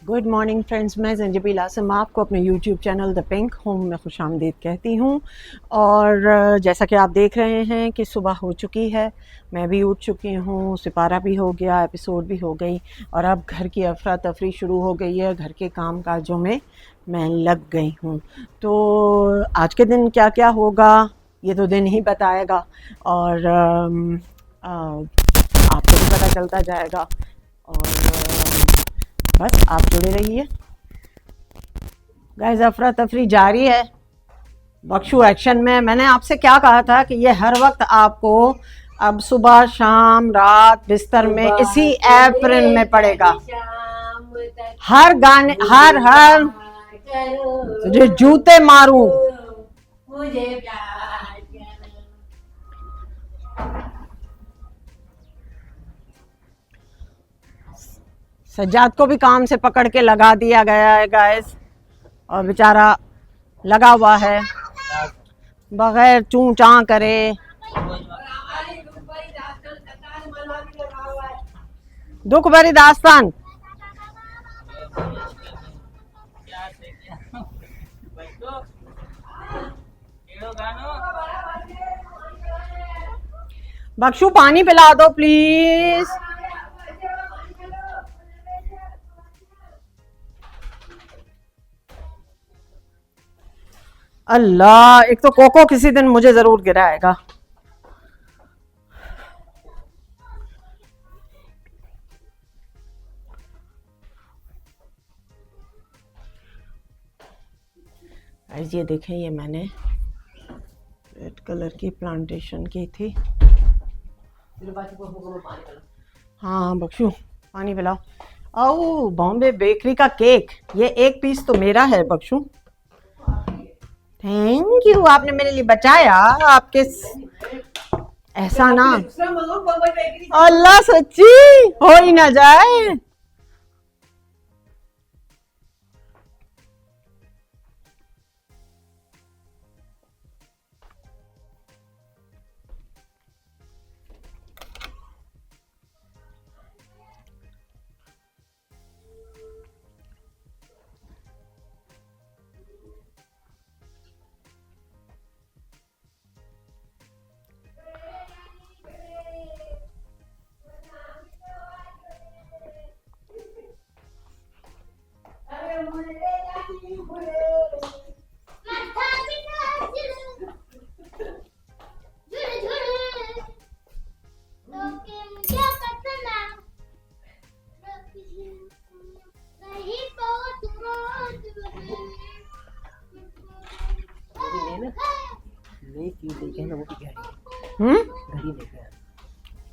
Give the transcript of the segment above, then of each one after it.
Good morning friends, मैं ज़ंजीबील आसिम आपको अपने YouTube channel the pink home में खुशामदीद कहती हूँ। और जैसा कि आप देख रहे हैं कि सुबह हो चुकी है, मैं भी उठ चुकी हूँ, सिपारा भी हो गया, एपिसोड भी हो गई और अब घर की अफरा तफरी शुरू हो गई है। घर के काम काजों में मैं लग गई हूँ। तो आज के दिन क्या क्या होगा ये तो दिन ही बताएगा और आपको भी पता चलता जाएगा। और बस आप जुड़े रहिए। गाइस, अफरा तफरी जारी है, बख्शू एक्शन में। मैंने आपसे क्या कहा था कि ये हर वक्त आपको अब सुबह शाम रात बिस्तर में इसी एप्रन में पड़ेगा। हर गाने हर हर तुझे जूते मारूं। मुझे सज्जाद को भी काम से पकड़ के लगा दिया गया है गाइस, और बेचारा लगा हुआ है बगैर चूं चां करे। दुख भरी दास्तान। बख्शू पानी पिला दो प्लीज। अल्लाह, एक तो कोको किसी दिन मुझे जरूर गिराएगा। ये देखें, ये मैंने रेड कलर की प्लांटेशन की थी। हाँ बख्शू, पानी पिलाओ। ओ, बॉम्बे बेकरी का केक, ये एक पीस तो मेरा है बख्शू। थैंक यू, आपने मेरे लिए बचाया। आपके ऐसा ना, अल्लाह सच्ची हो ही ना जाए।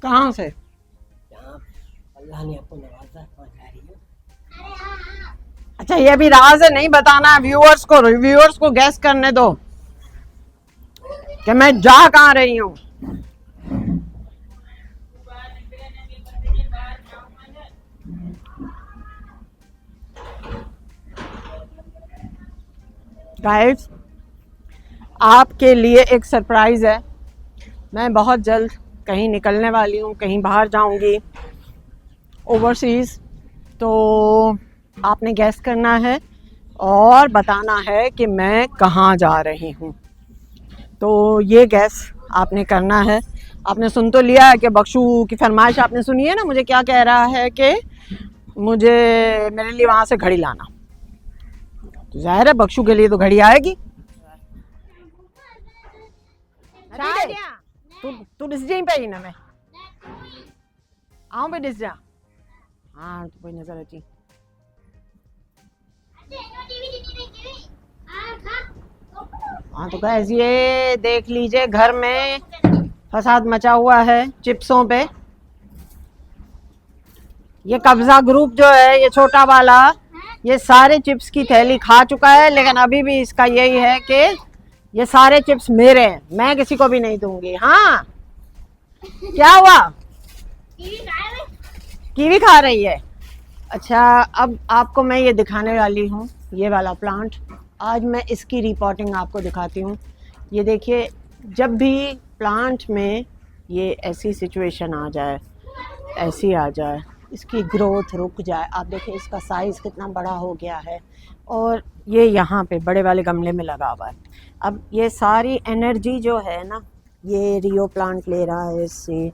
कहाँ से? अल्लाह ने आपको नवाजा, पहुंचा रही है। अच्छा, ये भी राज है, नहीं बताना है व्यूअर्स को। व्यूअर्स को गैस करने दो कि मैं जा कहाँ रही हूँ। गाइस, आपके लिए एक सरप्राइज है। मैं बहुत जल्द कहीं निकलने वाली हूँ, कहीं बाहर जाऊंगी ओवरसीज। तो आपने गैस करना है और बताना है कि मैं कहाँ जा रही हूँ। तो ये गैस आपने करना है। आपने सुन तो लिया है कि बख्शू की फरमाइश आपने सुनी है ना, मुझे क्या कह रहा है कि मुझे मेरे लिए वहाँ से घड़ी लाना। तो जाहिर है बख्शू के लिए तो घड़ी आएगी। तू डिस जाई पे ना, मैं आऊँ पे डिस जा। हाँ तो कोई नजर अची। हाँ तो गाइस, ये देख लीजिए, घर में फसाद मचा हुआ है चिप्सों पे। ये कब्जा ग्रुप जो है, ये छोटा वाला, ये सारे चिप्स की थैली खा चुका है, लेकिन अभी भी इसका यही है कि ये सारे चिप्स मेरे हैं, मैं किसी को भी नहीं दूंगी। हाँ, क्या हुआ? कीवी खा रही है। अच्छा, अब आपको मैं ये दिखाने वाली हूँ, ये वाला प्लांट। आज मैं इसकी रिपोर्टिंग आपको दिखाती हूँ। ये देखिए, जब भी प्लांट में ये ऐसी सिचुएशन आ जाए, ऐसी आ जाए, इसकी ग्रोथ रुक जाए। आप देखिए इसका साइज़ कितना बड़ा हो गया है और ये यहाँ पे बड़े वाले गमले में लगा हुआ है। अब ये सारी एनर्जी जो है ना, ये रियो प्लांट ले रहा है इससे।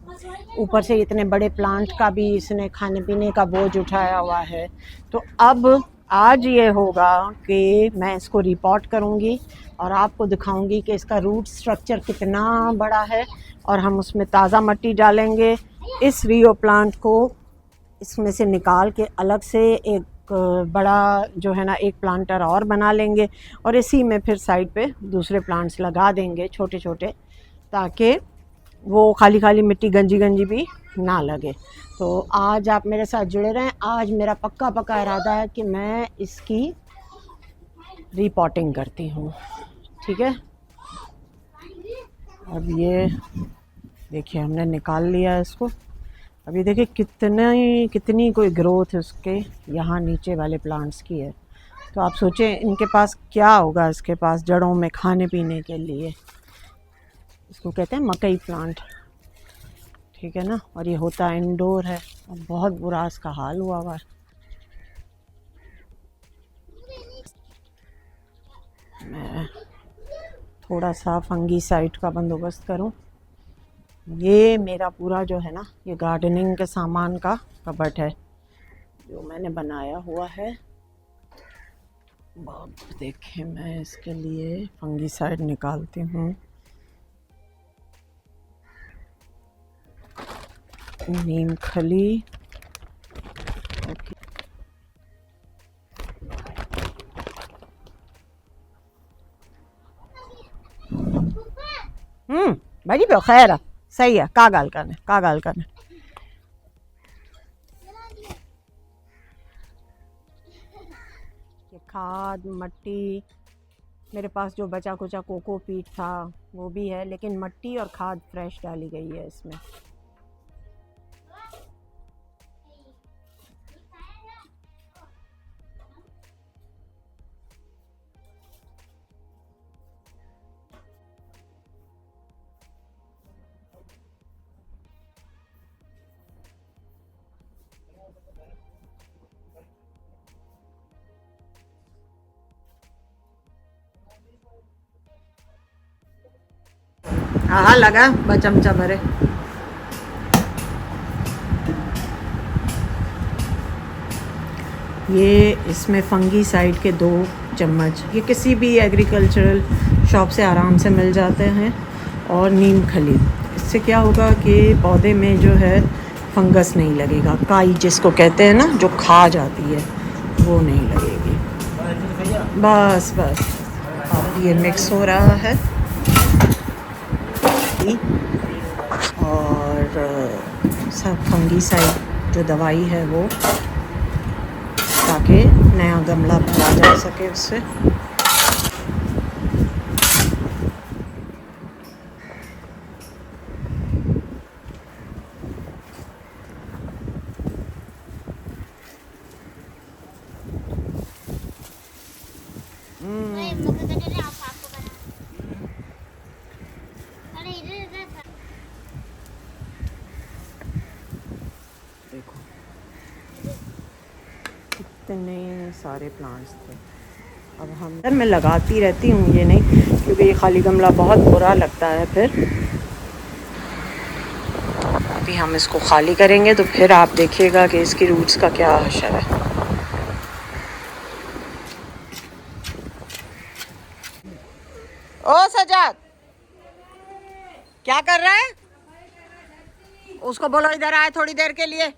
ऊपर से इतने बड़े प्लांट का भी इसने खाने पीने का बोझ उठाया हुआ है। तो अब आज ये होगा कि मैं इसको रिपोर्ट करूँगी और आपको दिखाऊंगी कि इसका रूट स्ट्रक्चर कितना बड़ा है, और हम उसमें ताज़ा मिट्टी डालेंगे। इस रियो प्लांट को इसमें से निकाल के अलग से एक बड़ा जो है ना एक प्लांटर और बना लेंगे, और इसी में फिर साइड पे दूसरे प्लांट्स लगा देंगे छोटे छोटे, ताकि वो खाली खाली मिट्टी गंजी गंजी भी ना लगे। तो आज आप मेरे साथ जुड़े रहें। आज मेरा पक्का पक्का इरादा है कि मैं इसकी रिपोर्टिंग करती हूँ, ठीक है। अब ये देखिए हमने निकाल लिया इसको। अभी देखिए कितनी कोई ग्रोथ उसके यहाँ नीचे वाले प्लांट्स की है। तो आप सोचें इनके पास क्या होगा, इसके पास जड़ों में खाने पीने के लिए। इसको कहते हैं मकई प्लांट, ठीक है ना। और ये होता इंडोर है और बहुत बुरा इसका हाल हुआ है। मैं थोड़ा सा फंगीसाइड का बंदोबस्त करूं। ये मेरा पूरा जो है ना, ये गार्डनिंग के सामान का कबर्ड है जो मैंने बनाया हुआ है। अब देखें मैं इसके लिए फंगीसाइड निकालती हूँ। नीम खली, बड़ी खैर है, सही है। का गाल करने ये खाद मट्टी, मेरे पास जो बचा कुचा कोकोपीट था वो भी है, लेकिन मट्टी और खाद फ्रेश डाली गई है इसमें। हाँ लगा बस चमचा भरे। ये इसमें फंगीसाइड के 2 चम्मच, ये किसी भी एग्रीकल्चरल शॉप से आराम से मिल जाते हैं। और नीम खली, इससे क्या होगा कि पौधे में जो है फंगस नहीं लगेगा। काई जिसको कहते हैं ना, जो खा जाती है, वो नहीं लगेगी। बस अब ये मिक्स हो रहा है और सब फंगीसाइड जो दवाई है वो, ताकि नया गमला भरा जा सके उससे। देखो कितने सारे प्लांट्स थे। अब हम मैं लगाती रहती हूँ, ये नहीं, क्योंकि ये खाली गमला बहुत बुरा लगता है। फिर अभी हम इसको खाली करेंगे तो फिर आप देखिएगा कि इसकी रूट्स का क्या हशर है। ओ सजाद, क्या कर रहा है? उसको बोलो इधर आए थोड़ी देर के लिए।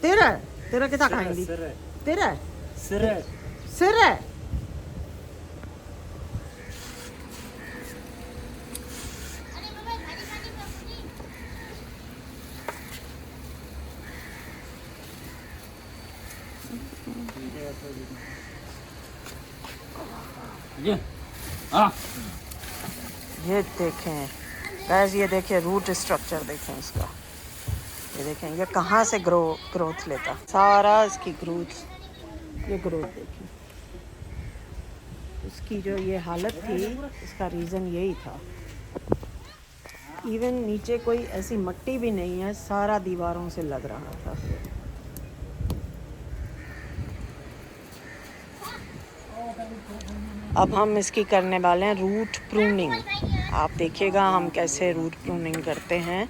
तेरा तेरा कितना खाएंगी? तेरा सिर है। ये देखें गाइस, ये देखिए रूट स्ट्रक्चर देखें इसका। ये देखें ये कहाँ से ग्रोथ लेता, सारा इसकी ग्रोथ, ये ग्रोथ देखिए। उसकी जो ये हालत थी इसका रीज़न यही था। इवन नीचे कोई ऐसी मट्टी भी नहीं है, सारा दीवारों से लग रहा था। अब हम इसकी करने वाले हैं रूट प्रूनिंग। आप देखिएगा हम कैसे रूट प्रूनिंग करते हैं।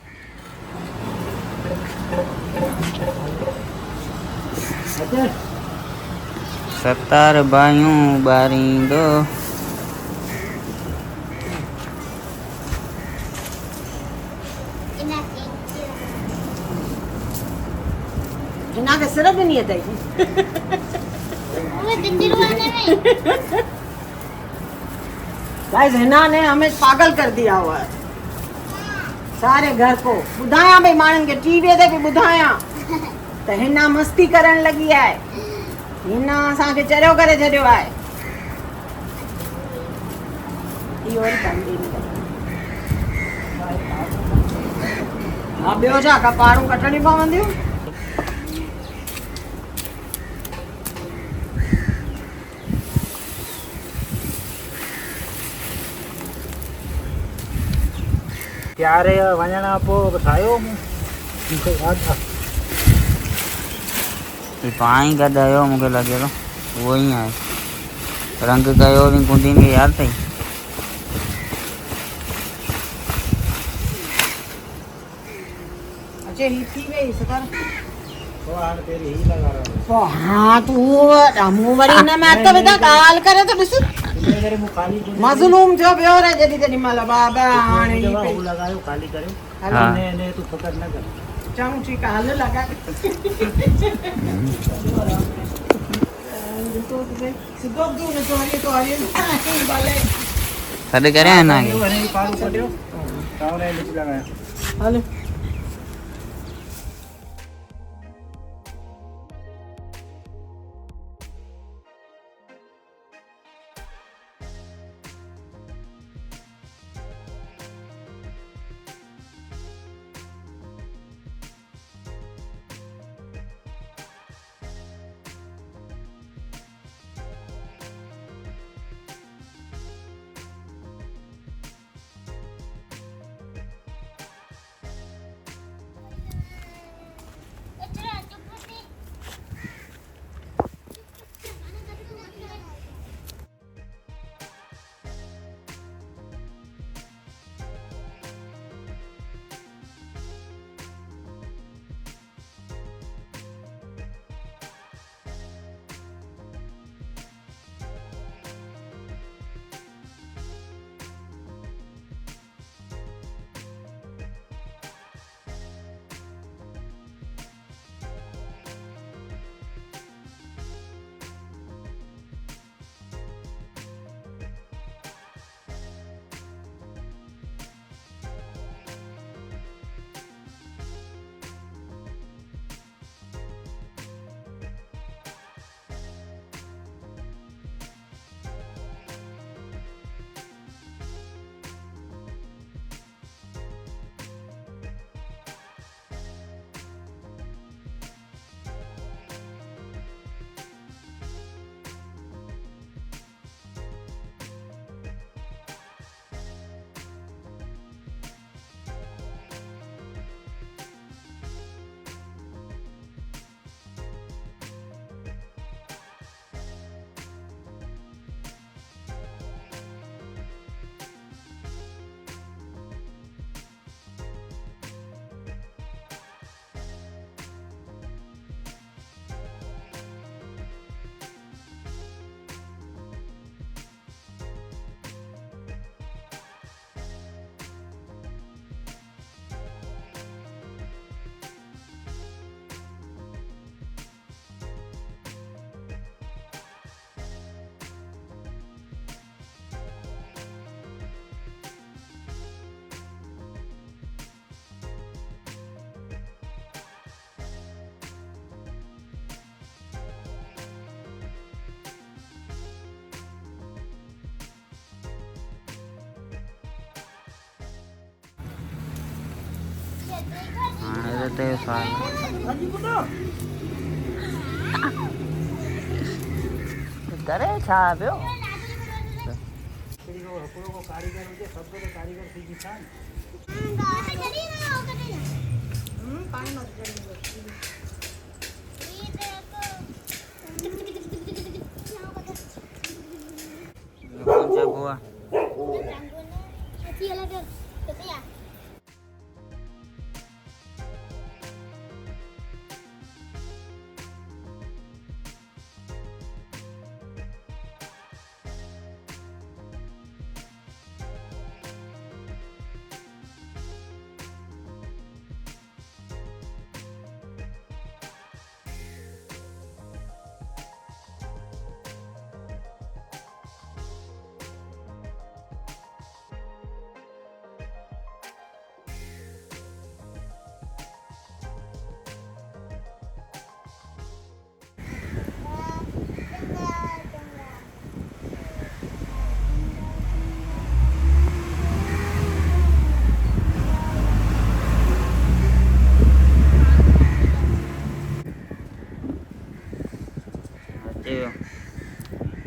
सत्तर बायूं बारिंदो हिना के सिर्फ नहीं है गाइस, हिना ने हमें पागल कर दिया हुआ है सारे घर को। बुधाया भाई मानन के टीवी ते भी बुधाया तो हिना मस्ती करण लगी है। हिना असा के चरियो करे छड़ियो है। इहो वरी कंदी नहीं। हां बियो छा कपाड़ू कटणी पवंदियूं। प्यारे वञणा पोइ ॿुधायो मूंखे यादि आहे। पाणी गॾु मूंखे लॻे थो उहो ई आहे। रंग कयो बि कुंदीन खे यादि अथई। अचे ही थी वई सकर पोइ हाणे पहिरीं ही लॻा रहो। पोइ हाँ तूं मूं वरी हिन में हथ विधा ॻाल्हि करे त ॾिस इन करे मूं ख़ाली मज़लूम थियो पियो रे जॾहिं तेॾी महिल बाबा हाणे ही पई। हू लॻायो ख़ाली करियो। हलो ने तूं फ़िकर न कर। चऊं ठीकु आहे हल लॻा सिधो क्यों न चोरी तो हरी भले सॾु करे हिन खे वरी पाड़ू कढियो और ऐं मिर्च लॻाया। हल ते करे छा पियो लोग हकुड़ों को कारीगर हो जाए, सबको तो कारीगर सीखी था। ये कौन सा हुआ?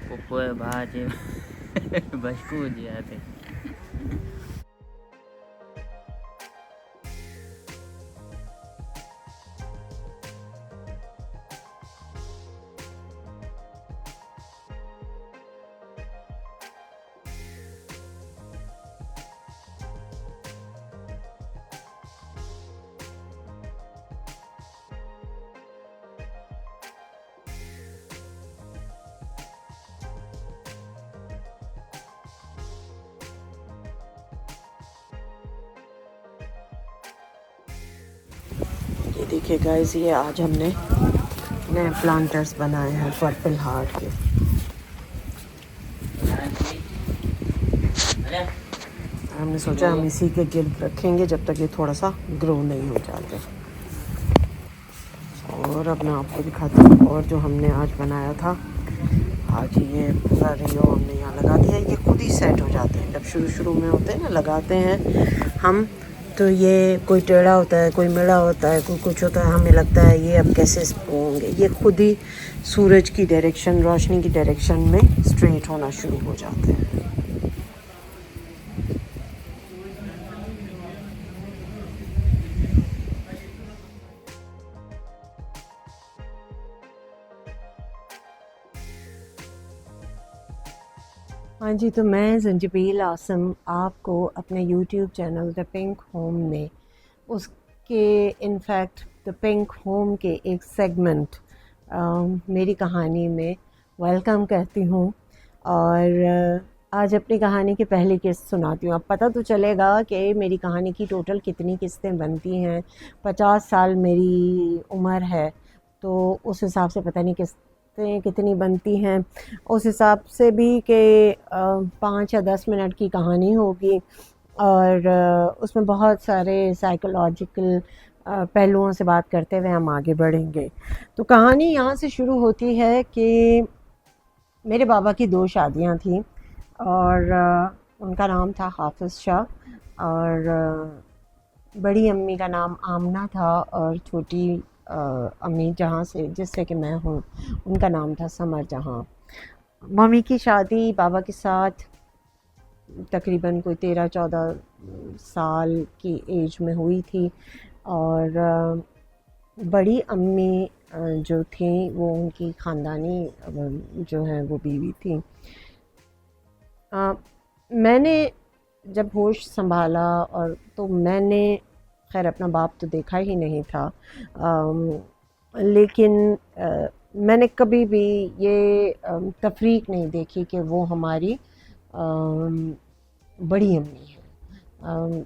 Pukul bahagia basku je ada. ये देखिए गाइस, ये आज हमने नए प्लांटर्स बनाए हैं पर्पल हार्ट के। हमने सोचा हम इसी के गिर्द रखेंगे जब तक ये थोड़ा सा ग्रो नहीं हो जाते। और अब मैं आपको दिखाती हूँ और जो हमने आज बनाया था। आज ये पूरा रियो हमने यहाँ लगा दिया। ये खुद ही सेट हो जाते हैं जब शुरू में होते हैं ना, लगाते हैं हम, तो ये कोई टेढ़ा होता है, कोई मेढ़ा होता है, कोई कुछ होता है, हमें लगता है ये अब कैसे होंगे। ये खुद ही सूरज की डायरेक्शन, रोशनी की डायरेक्शन में स्ट्रेट होना शुरू हो जाते हैं। हाँ जी, तो मैं ज़ंजबील आसम आपको अपने YouTube channel the pink home में उसके इनफैक्ट द पिंक होम के एक सेगमेंट मेरी कहानी में वेलकम कहती हूँ। और आज अपनी कहानी की पहली किस्त सुनाती हूँ। अब पता तो चलेगा कि मेरी कहानी की टोटल कितनी किस्तें बनती हैं। 50 साल मेरी उम्र है, तो उस हिसाब से पता नहीं किस्तें कितनी बनती हैं। उस हिसाब से भी कि 5 या 10 मिनट की कहानी होगी और उसमें बहुत सारे साइकोलॉजिकल पहलुओं से बात करते हुए हम आगे बढ़ेंगे। तो कहानी यहाँ से शुरू होती है कि मेरे बाबा की 2 शादियाँ थीं और उनका नाम था हाफिज़ शाह और बड़ी अम्मी का नाम आमना था और छोटी अम्मी जहाँ से जिससे कि मैं हूँ उनका नाम था समर जहाँ। मम्मी की शादी बाबा के साथ तकरीबन कोई 13-14 साल की एज में हुई थी और बड़ी अम्मी जो थी वो उनकी ख़ानदानी जो है वो बीवी थी। मैंने जब होश संभाला और तो मैंने खैर अपना बाप तो देखा ही नहीं था, लेकिन मैंने कभी भी ये तफरीक नहीं देखी कि वो हमारी बड़ी अम्मी है।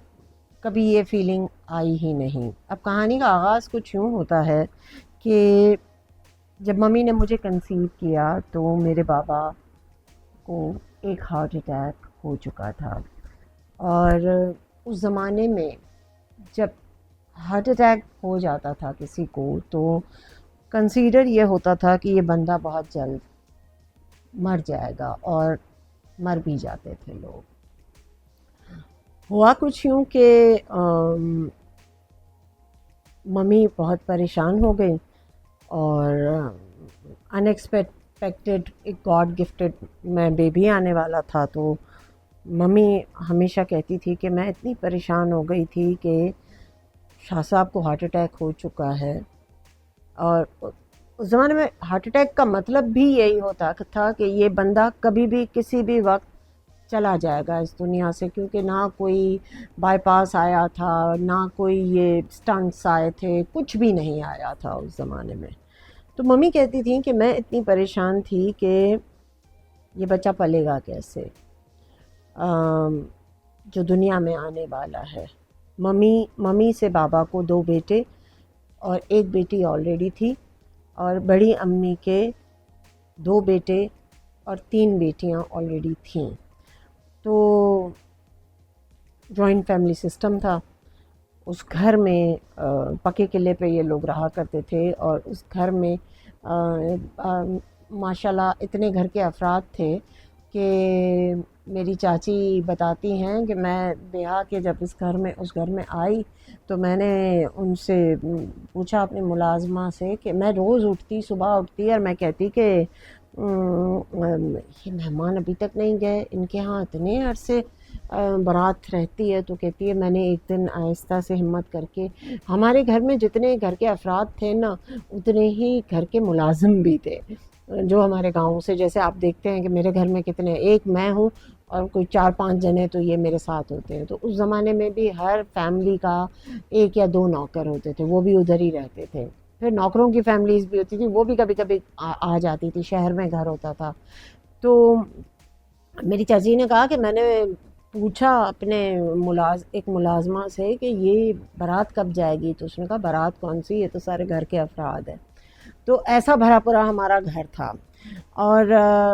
कभी ये फीलिंग आई ही नहीं। अब कहानी का आगाज़ कुछ यूँ होता है कि जब मम्मी ने मुझे कंसीव किया तो मेरे बाबा को एक हार्ट अटैक हो चुका था और उस ज़माने में जब हार्ट अटैक हो जाता था किसी को तो कंसीडर ये होता था कि ये बंदा बहुत जल्द मर जाएगा और मर भी जाते थे लोग। हुआ कुछ यूँ कि मम्मी बहुत परेशान हो गई और अनएक्सपेक्टेड एक गॉड गिफ्टेड मैं बेबी आने वाला था, तो मम्मी हमेशा कहती थी कि मैं इतनी परेशान हो गई थी कि शाह साहब को हार्ट अटैक हो चुका है, और उस ज़माने में हार्ट अटैक का मतलब भी यही होता था कि ये बंदा कभी भी किसी भी वक्त चला जाएगा इस दुनिया से, क्योंकि ना कोई बाईपास आया था, ना कोई ये स्टंट्स आए थे, कुछ भी नहीं आया था उस ज़माने में। तो मम्मी कहती थी कि मैं इतनी परेशान थी कि ये बच्चा पलेगा कैसे, जो दुनिया में आने वाला है। मम्मी से बाबा को 2 बेटे और 1 बेटी ऑलरेडी थी, और बड़ी अम्मी के 2 बेटे और 3 बेटियां ऑलरेडी थीं। तो जॉइंट फैमिली सिस्टम था उस घर में। पक्के किले पे ये लोग रहा करते थे, और उस घर में माशाल्लाह इतने घर के अफराद थे कि मेरी चाची बताती हैं कि मैं ब्याह के जब उस घर में आई तो मैंने उनसे पूछा अपनी मुलाजमा से कि मैं रोज़ सुबह उठती और मैं कहती कि ये मेहमान अभी तक नहीं गए, इनके यहाँ इतने अरसे बारात रहती है। तो कहती है मैंने एक दिन आहिस्ता से हिम्मत करके, हमारे घर में जितने घर के अफराद थे ना, उतने ही घर के मुलाजिम भी थे जो हमारे गाँव से, जैसे आप देखते हैं कि मेरे घर में कितने, एक मैं हूँ और कोई 4-5 जने तो ये मेरे साथ होते हैं। तो उस ज़माने में भी हर फैमिली का 1 या 2 नौकर होते थे, वो भी उधर ही रहते थे। फिर नौकरों की फैमिलीज़ भी होती थी, वो भी कभी-कभी आ जाती थी, शहर में घर होता था। तो मेरी चाची ने कहा कि मैंने पूछा अपने एक मुलाजमा से कि ये बारात कब जाएगी, तो उसने कहा बारात कौन सी, ये तो सारे घर के अफराद हैं। तो ऐसा भरा पूरा हमारा घर था। और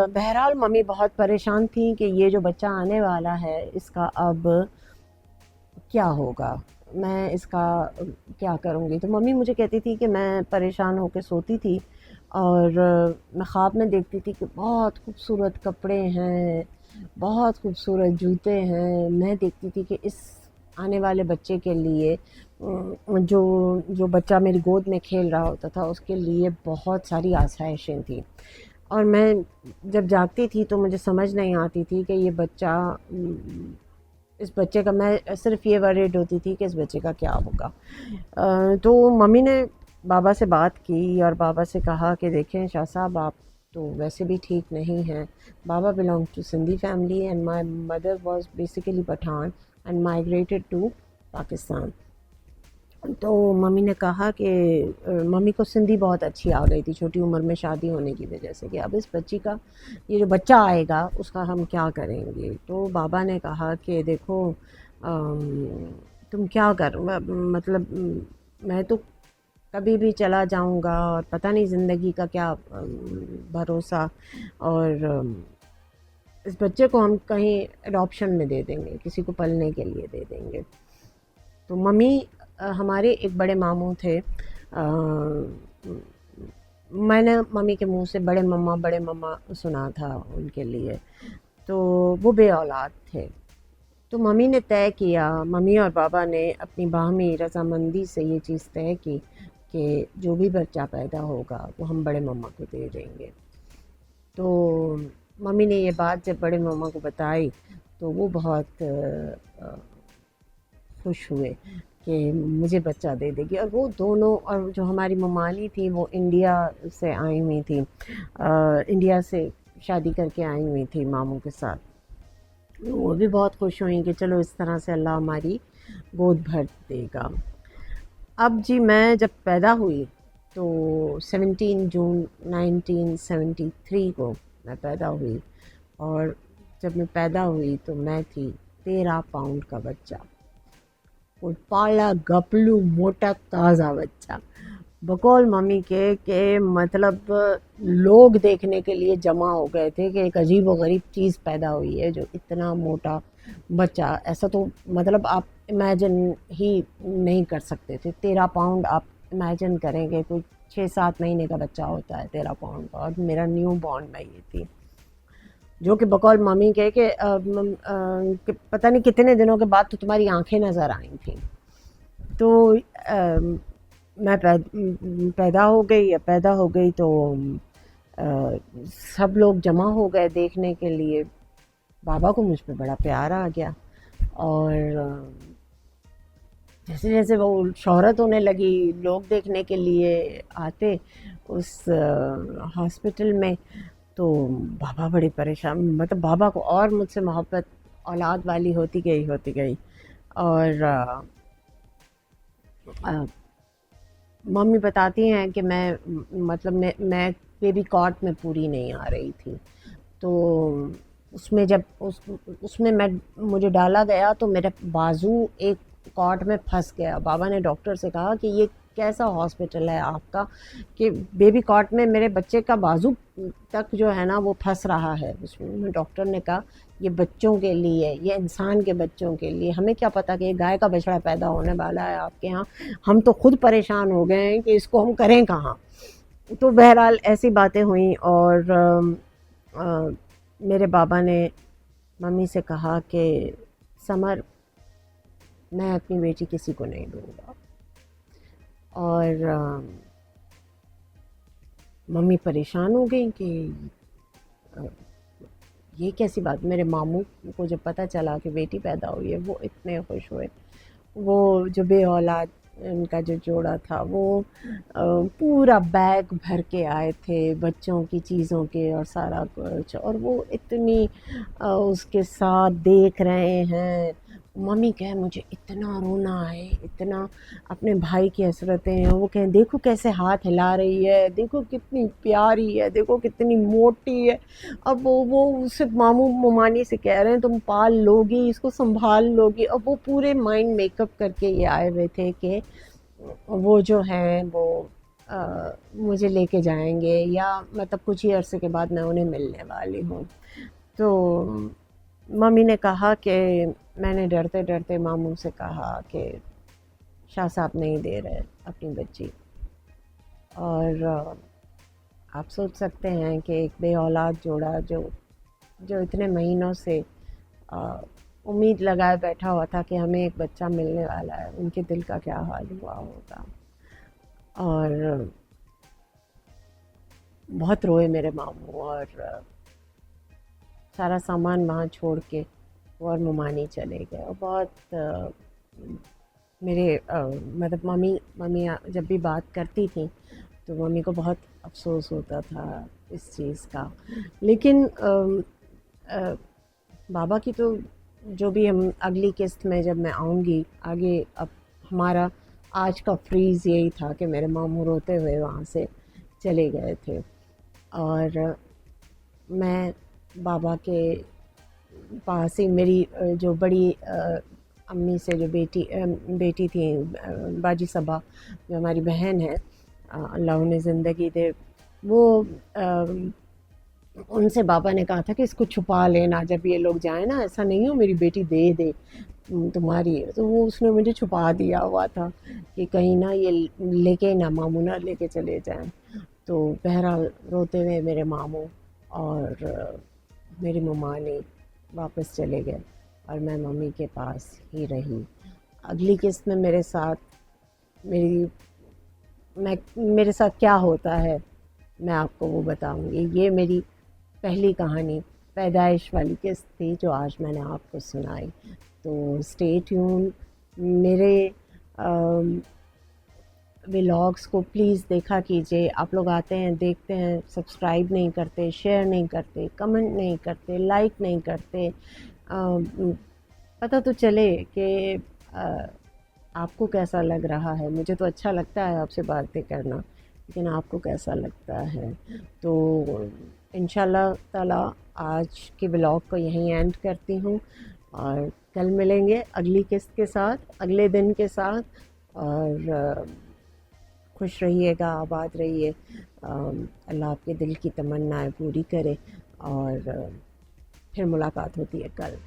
बहरहाल मम्मी बहुत परेशान थी कि ये जो बच्चा आने वाला है इसका अब क्या होगा, मैं इसका क्या करूँगी। तो मम्मी मुझे कहती थी कि मैं परेशान होकर सोती थी और मैं ख्वाब में देखती थी कि बहुत खूबसूरत कपड़े हैं, बहुत खूबसूरत जूते हैं। मैं देखती थी कि इस आने वाले बच्चे के लिए जो बच्चा मेरी गोद में खेल रहा होता था उसके लिए बहुत सारी आसाइशें थी। और मैं जब जागती थी तो मुझे समझ नहीं आती थी कि ये बच्चा, इस बच्चे का, मैं सिर्फ़ ये वरीड होती थी कि इस बच्चे का क्या होगा। तो मम्मी ने बाबा से बात की और बाबा से कहा कि देखें शाह साहब, आप तो वैसे भी ठीक नहीं हैं। बाबा belong to Sindhi family and my mother was basically Pathan and migrated to Pakistan. तो मम्मी ने कहा कि मम्मी को सिंधी बहुत अच्छी आ गई थी छोटी उम्र में शादी होने की वजह से, कि अब इस बच्ची का, ये जो बच्चा आएगा उसका हम क्या करेंगे। तो बाबा ने कहा कि देखो तुम क्या कर, मतलब मैं तो कभी भी चला जाऊंगा और पता नहीं ज़िंदगी का क्या भरोसा, और इस बच्चे को हम कहीं एडॉप्शन में दे देंगे, किसी को पलने के लिए दे देंगे। तो मम्मी, हमारे एक बड़े मामू थे, मैंने मम्मी के मुंह से बड़े मम्मा सुना था उनके लिए, तो वो बे औलाद थे। तो मम्मी ने तय किया, मम्मी और बाबा ने अपनी बाहमी रजामंदी से ये चीज़ तय की कि जो भी बच्चा पैदा होगा वो हम बड़े मम्मा को दे देंगे। तो मम्मी ने ये बात जब बड़े मम्मा को बताई तो वो बहुत खुश हुए कि मुझे बच्चा दे देगी। और वो दोनों, और जो हमारी ममाली थी वो इंडिया से आई हुई थी, इंडिया से शादी करके आई हुई थी मामू के साथ। वो भी बहुत खुश हुई कि चलो इस तरह से अल्लाह हमारी गोद भर देगा। अब जी मैं जब पैदा हुई तो 17 जून 1973 को मैं पैदा हुई, और जब मैं पैदा हुई तो मैं थी 13 पाउंड का बच्चा, और पाला गपलू मोटा ताज़ा बच्चा। बकौल मम्मी के मतलब लोग देखने के लिए जमा हो गए थे कि एक अजीब व गरीब चीज़ पैदा हुई है जो इतना मोटा बच्चा, ऐसा तो मतलब आप इमेजिन ही नहीं कर सकते थे। 13 पाउंड आप इमेजिन करेंगे, कोई 6-7 महीने का बच्चा होता है 13 पाउंड का, और मेरा न्यू बॉर्न में ये थी, जो कि बकौल मम्मी के कि पता नहीं कितने दिनों के बाद तो तुम्हारी आंखें नज़र आई थी। तो मैं पैदा हो गई तो सब लोग जमा हो गए देखने के लिए। बाबा को मुझ पे बड़ा प्यार आ गया। और जैसे जैसे वो शोहरत होने लगी, लोग देखने के लिए आते उस हॉस्पिटल में, तो बाबा बड़े परेशान, मतलब बाबा को और मुझसे मोहब्बत औलाद वाली होती गई। और मम्मी बताती हैं कि मतलब मैं बेबी कॉट में पूरी नहीं आ रही थी, तो उसमें जब उसमें मुझे डाला गया तो मेरा बाजू एक कॉट में फंस गया। बाबा ने डॉक्टर से कहा कि ये कैसा हॉस्पिटल है आपका कि बेबी कॉट में मेरे बच्चे का बाजू तक जो है ना वो फंस रहा है। उसमें डॉक्टर ने कहा ये बच्चों के लिए, ये इंसान के बच्चों के लिए, हमें क्या पता कि ये गाय का बछड़ा पैदा होने वाला है आपके यहाँ, हम तो खुद परेशान हो गए हैं कि इसको हम करें कहाँ। तो बहरहाल ऐसी बातें हुई। और मेरे बाबा ने मम्मी से कहा कि समर, मैं अपनी बेटी किसी को नहीं दूंगा। और मम्मी परेशान हो गई कि ये कैसी बात। मेरे मामू को जब पता चला कि बेटी पैदा हुई है, वो इतने खुश हुए। वो जो बे औलाद उनका जो जोड़ा था वो पूरा बैग भर के आए थे बच्चों की चीज़ों के और सारा कुछ, और वो इतनी उसके साथ देख रहे हैं। मम्मी कहे मुझे इतना रोना है, इतना अपने भाई की हसरतें हैं। वो कहें देखो कैसे हाथ हिला रही है, देखो कितनी प्यारी है, देखो कितनी मोटी है। अब वो उससे मामू ममानी से कह रहे हैं तुम पाल लोगी, इसको संभाल लोगी। अब वो पूरे माइंड मेकअप करके ये आए हुए थे कि वो जो हैं वो मुझे लेके जाएंगे, या मतलब कुछ ही अरसे के बाद मैं उन्हें मिलने वाली हूँ। तो मम्मी ने कहा कि मैंने डरते डरते मामू से कहा कि शाह साहब नहीं दे रहे अपनी बच्ची। और आप सोच सकते हैं कि एक बे औलाद जोड़ा जो इतने महीनों से उम्मीद लगाए बैठा हुआ था कि हमें एक बच्चा मिलने वाला है, उनके दिल का क्या हाल हुआ होगा। और बहुत रोए मेरे मामू, और सारा सामान वहाँ छोड़ के वो और ममानी चले गए। और बहुत मेरे मतलब मम्मी जब भी बात करती थी तो मम्मी को बहुत अफसोस होता था इस चीज़ का। लेकिन बाबा की तो जो भी हम अगली किस्त में जब मैं आऊँगी आगे, अब हमारा आज का फ्रीज़ यही था कि मेरे मामू रोते हुए वहाँ से चले गए थे। और मैं बाबा के पास ही मेरी जो बड़ी अम्मी से जो बेटी थी बाजी सबा, जो हमारी बहन है, अल्लाह उन्हें ज़िंदगी दे, वो उनसे बाबा ने कहा था कि इसको छुपा लेना, जब ये लोग जाए ना, ऐसा नहीं हो मेरी बेटी दे दे तुम्हारी। तो वो उसने मुझे छुपा दिया हुआ था कि कहीं ना ये लेके ना मामू ना लेके चले जाएं। तो बहरहाल रोते हुए मेरे मामू और मेरी ममानी वापस चले गए और मैं मम्मी के पास ही रही। अगली किस्त में मेरे साथ क्या होता है मैं आपको वो बताऊंगी। ये मेरी पहली कहानी पैदाइश वाली किस्त थी जो आज मैंने आपको सुनाई। तो स्टे ट्यून, मेरे व्लॉग्स को प्लीज़ देखा कीजिए। आप लोग आते हैं, देखते हैं, सब्सक्राइब नहीं करते, शेयर नहीं करते, कमेंट नहीं करते, लाइक नहीं करते। पता तो चले कि आपको कैसा लग रहा है। मुझे तो अच्छा लगता है आपसे बातें करना, लेकिन आपको कैसा लगता है। तो इंशाल्लाह ताला आज के ब्लॉग को यहीं एंड करती हूँ और कल मिलेंगे अगली किस्त के साथ, अगले दिन के साथ। और खुश रहिएगा, आबाद रहिए। अल्लाह आपके दिल की तमन्नाएं पूरी करे और फिर मुलाकात होती है कल।